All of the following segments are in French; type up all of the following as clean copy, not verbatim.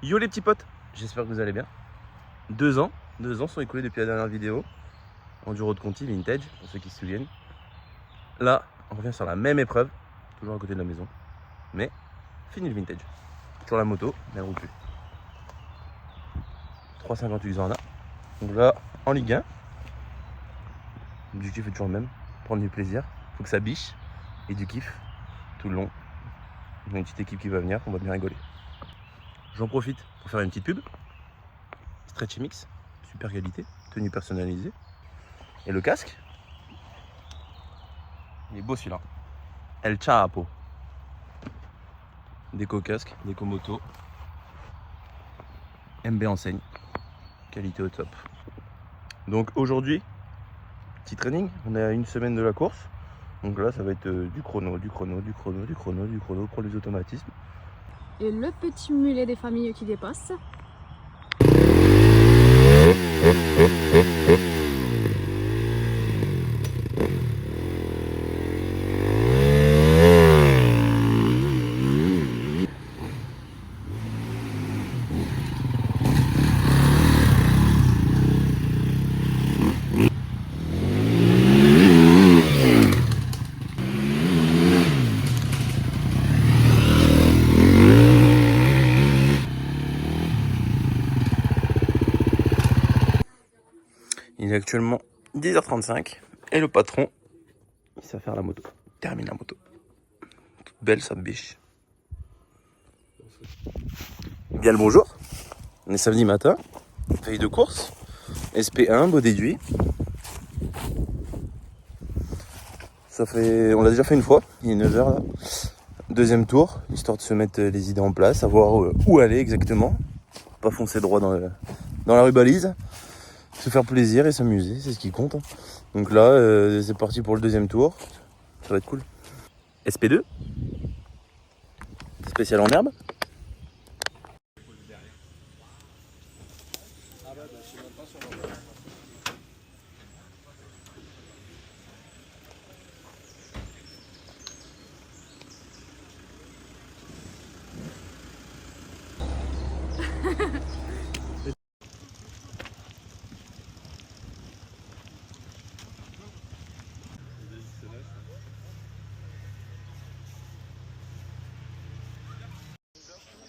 Yo les petits potes, j'espère que vous allez bien. 2 ans sont écoulés depuis la dernière vidéo. Enduro de Conti, vintage, pour ceux qui se souviennent. Là, on revient sur la même épreuve, toujours à côté de la maison. Mais, fini le vintage. Sur la moto, mais elle ne roule plus. 3,58 ans là. Donc là, en Ligue 1. L'objectif est toujours le même, prendre du plaisir. Faut que ça biche et du kiff tout le long. On a une petite équipe qui va venir, on va bien rigoler. J'en profite pour faire une petite pub. Stretchy Mix, super qualité, tenue personnalisée. Et le casque, il est beau celui-là. El Chapo. Déco casque, déco moto. MB enseigne. Qualité au top. Donc aujourd'hui, petit training. On est à une semaine de la course. Donc là, ça va être du chrono pour les automatismes. Et le petit mulet des familles qui dépasse. Il est actuellement 10h35 et le patron, il sait faire la moto. Termine la moto. Toute belle sa biche. Bien le bonjour. On est samedi matin, veille de course. SP1, beau déduit. On l'a déjà fait une fois, il est 9h là. Deuxième tour, histoire de se mettre les idées en place, savoir où aller exactement. Pas foncer droit dans la rue balise. Se faire plaisir et s'amuser, c'est ce qui compte. Donc là, c'est parti pour le deuxième tour. Ça va être cool. SP2. Spécial en herbe.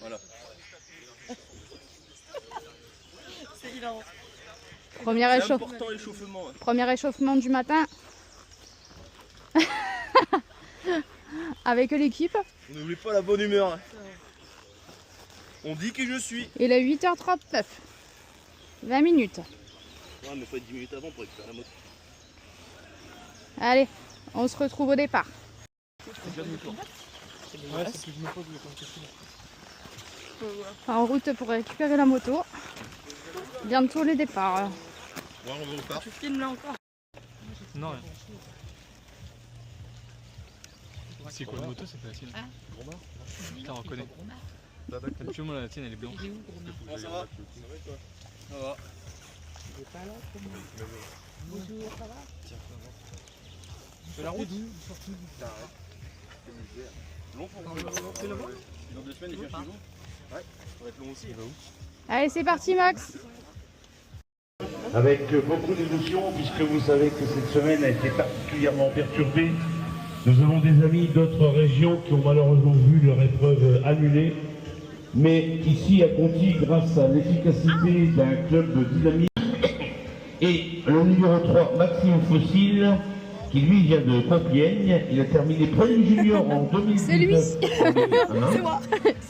Voilà. C'est hilarant. Premier échauffement du matin. Avec l'équipe. On n'oublie pas la bonne humeur. On dit que je suis. Il est 8h39. 20 minutes. Ouais, mais faut être 10 minutes avant pour récupérer la moto. Allez, on se retrouve au départ. En route pour récupérer la moto. Bientôt le départ. Ouais, on va au départ. Tu filmes là encore? Non, rien. C'est quoi une moto? C'est pas la tienne. Je la reconnais. Tu vois, moi la tienne elle est blanche. Comment ça va? Ça va et toi? Ça va. Il est pas là, comment? Bonjour, ça va? Tiens, ça va. Tu fais la route? Long pour vous. Dans 2 semaines, il vient chez vous. Ouais, ça va être long aussi. Allez, c'est parti, Max. Avec beaucoup d'émotion, puisque vous savez que cette semaine a été particulièrement perturbée. Nous avons des amis d'autres régions qui ont malheureusement vu leur épreuve annulée. Mais ici à Conti, grâce à l'efficacité d'un club dynamique, et le numéro 3, Maxime Fossil, qui lui vient de Compiègne, il a terminé premier junior en 2019. C'est lui. C'est moi.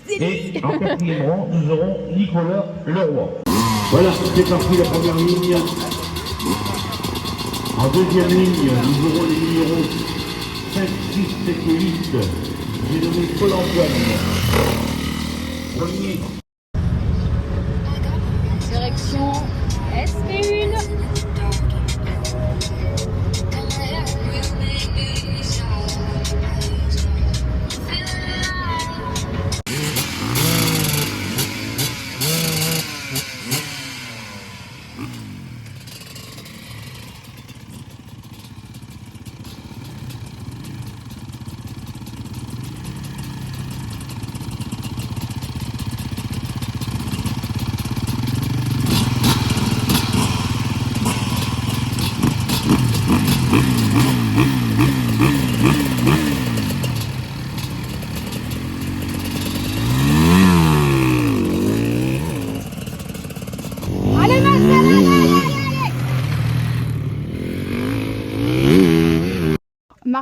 Et en quatrième rang, nous aurons Nicolas Leroy. Voilà, c'est parti la première ligne. En deuxième ligne, nous aurons les numéros 5, 6, 7 et 8. J'ai nommé Paul-Antoine. Premier. Direction SP1.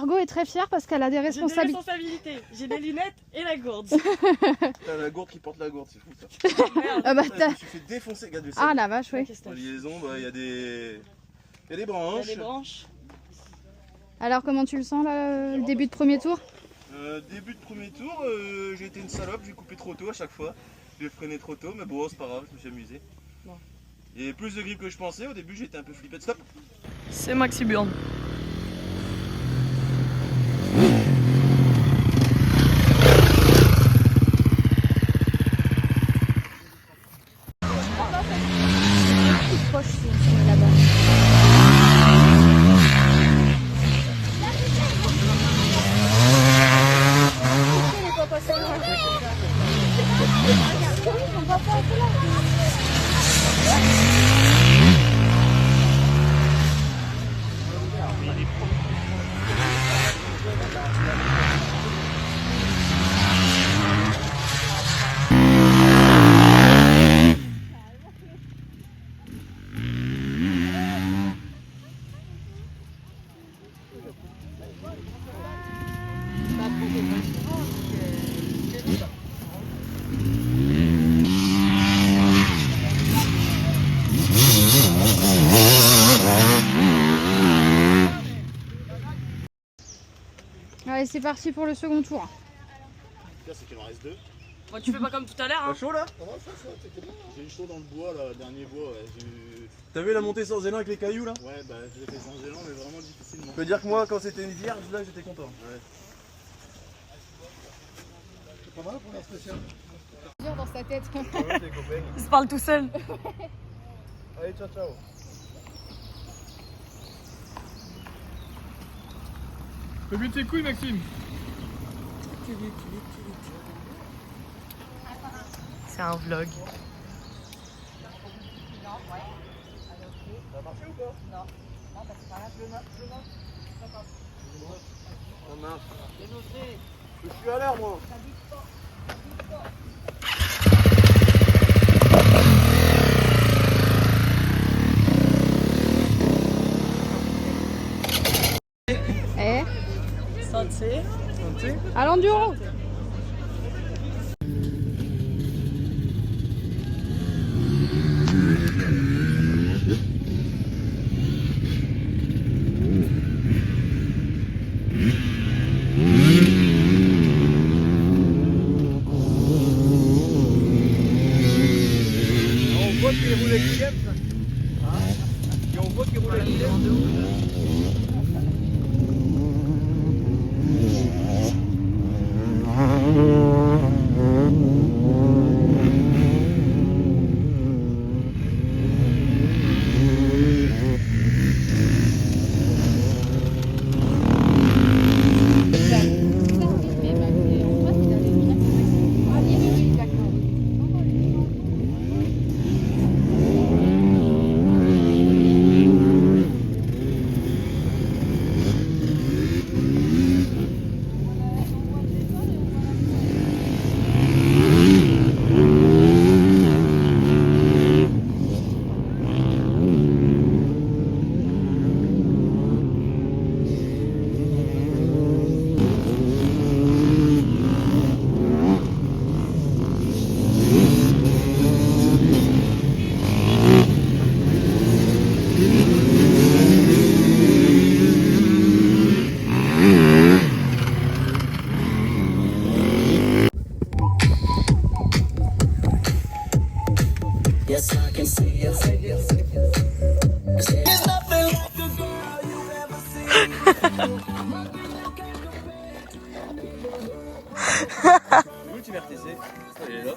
Margot est très fière parce qu'elle a des J'ai des responsabilités. responsabilités. J'ai des lunettes et la gourde. T'as la gourde qui porte la gourde, c'est fou ça. Ah bah, Je me suis fait défoncer, regarde le ah la vache, oui. La liaison, bah il y a des Il y branches. a des branches. Alors comment tu le sens là, le début de premier tour? Début de premier tour, j'ai été une salope, j'ai coupé trop tôt à chaque fois. J'ai freiné trop tôt, mais bon, c'est pas grave, je me suis amusé. Bon. Il y avait plus de grippe que je pensais, au début j'étais un peu flippé. Stop. C'est Maxi Burn. Allez, c'est parti pour le second tour. Là, c'est qu'il en reste deux. Bon, tu fais pas comme tout à l'heure, hein. Chaud là? J'ai eu chaud dans le bois, là, le dernier bois. Ouais. T'as vu la montée sans élan avec les cailloux là? Ouais, bah je l'ai fait sans élan, mais vraiment difficilement. Je peux dire que moi, quand c'était une vierge, là j'étais content. Ouais. C'est pas mal pour un spécial. Dur dans sa tête. Il se parle tout seul. Allez, ciao, ciao. Fais vite tes couilles, Maxime. C'est un vlog. Ça a marché ou pas? Non. Non, parce que par là, je marche. Ça marche. Je suis à l'heure, moi. Eh, Santé. à l'enduro. On voit qu'il roule avec Guillaume, ça. Et on voit qu'il roule avec Guillaume. Ultime RTC, elle est là.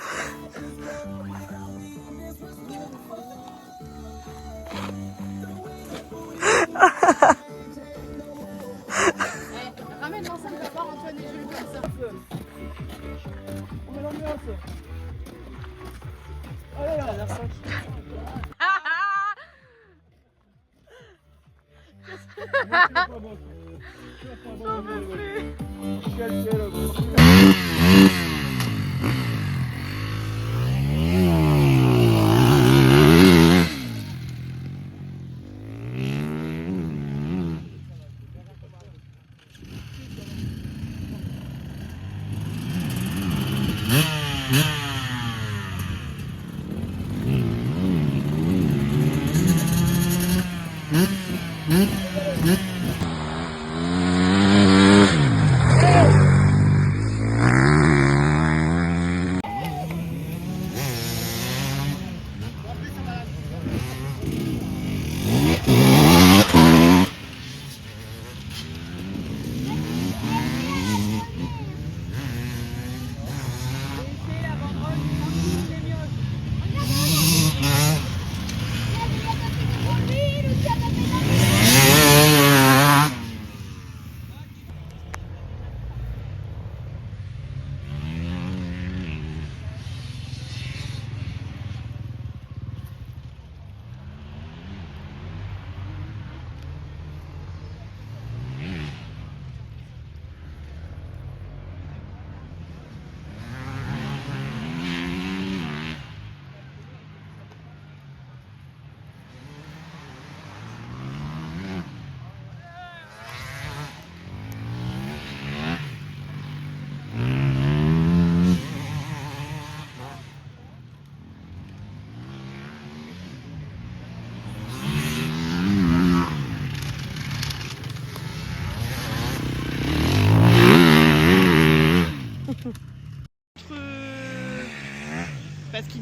Ramène l'enceinte, va voir Antoine et Jules comme ça. On met l'ambiance. Oh là là, la 5.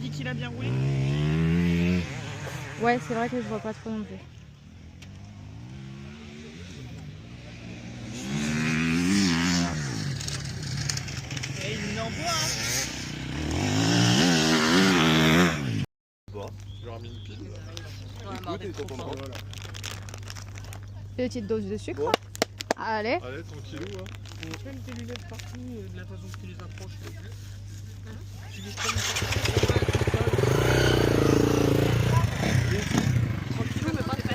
dis qu'il a bien roulé? Ouais, c'est vrai que je vois pas trop non plus. Et il en boit, hein. Petite dose de sucre. Allez. Allez, tranquillou. Hein. Tu vois, il lui lève partout de la façon que tu les approches. Tu les prends tranquillou, mais pas trop.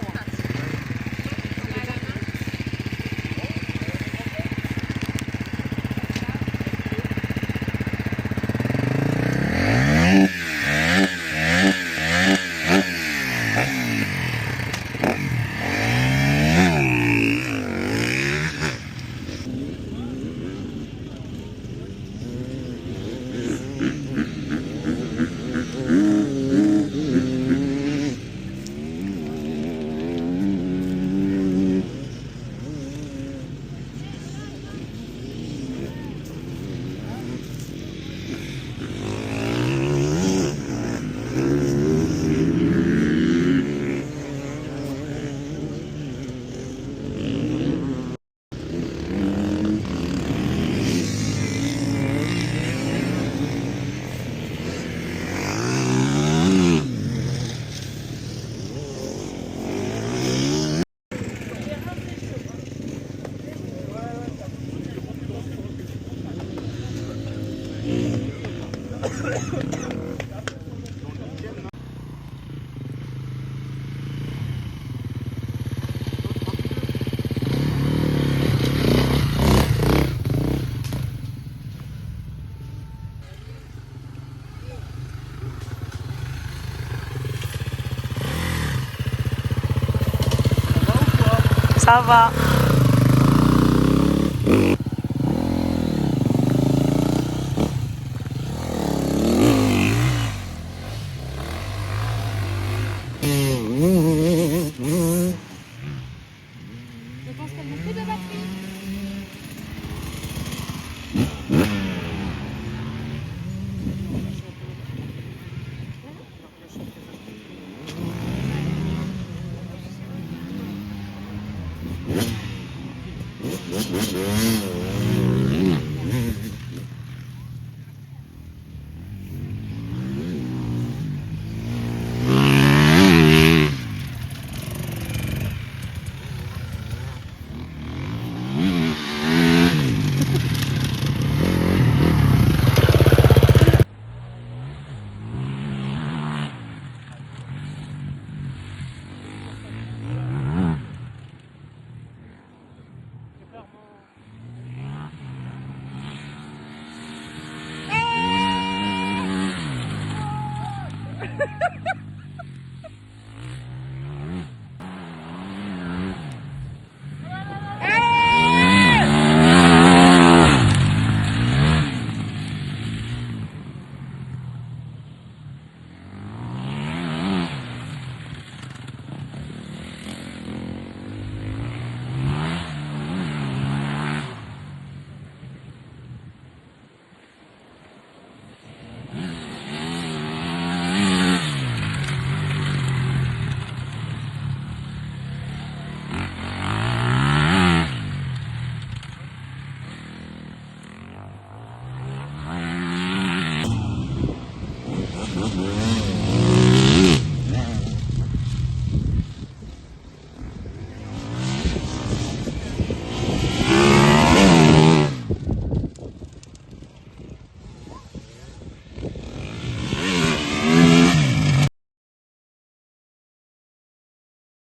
Ça va. Je pense qu'elle manque plus de batterie.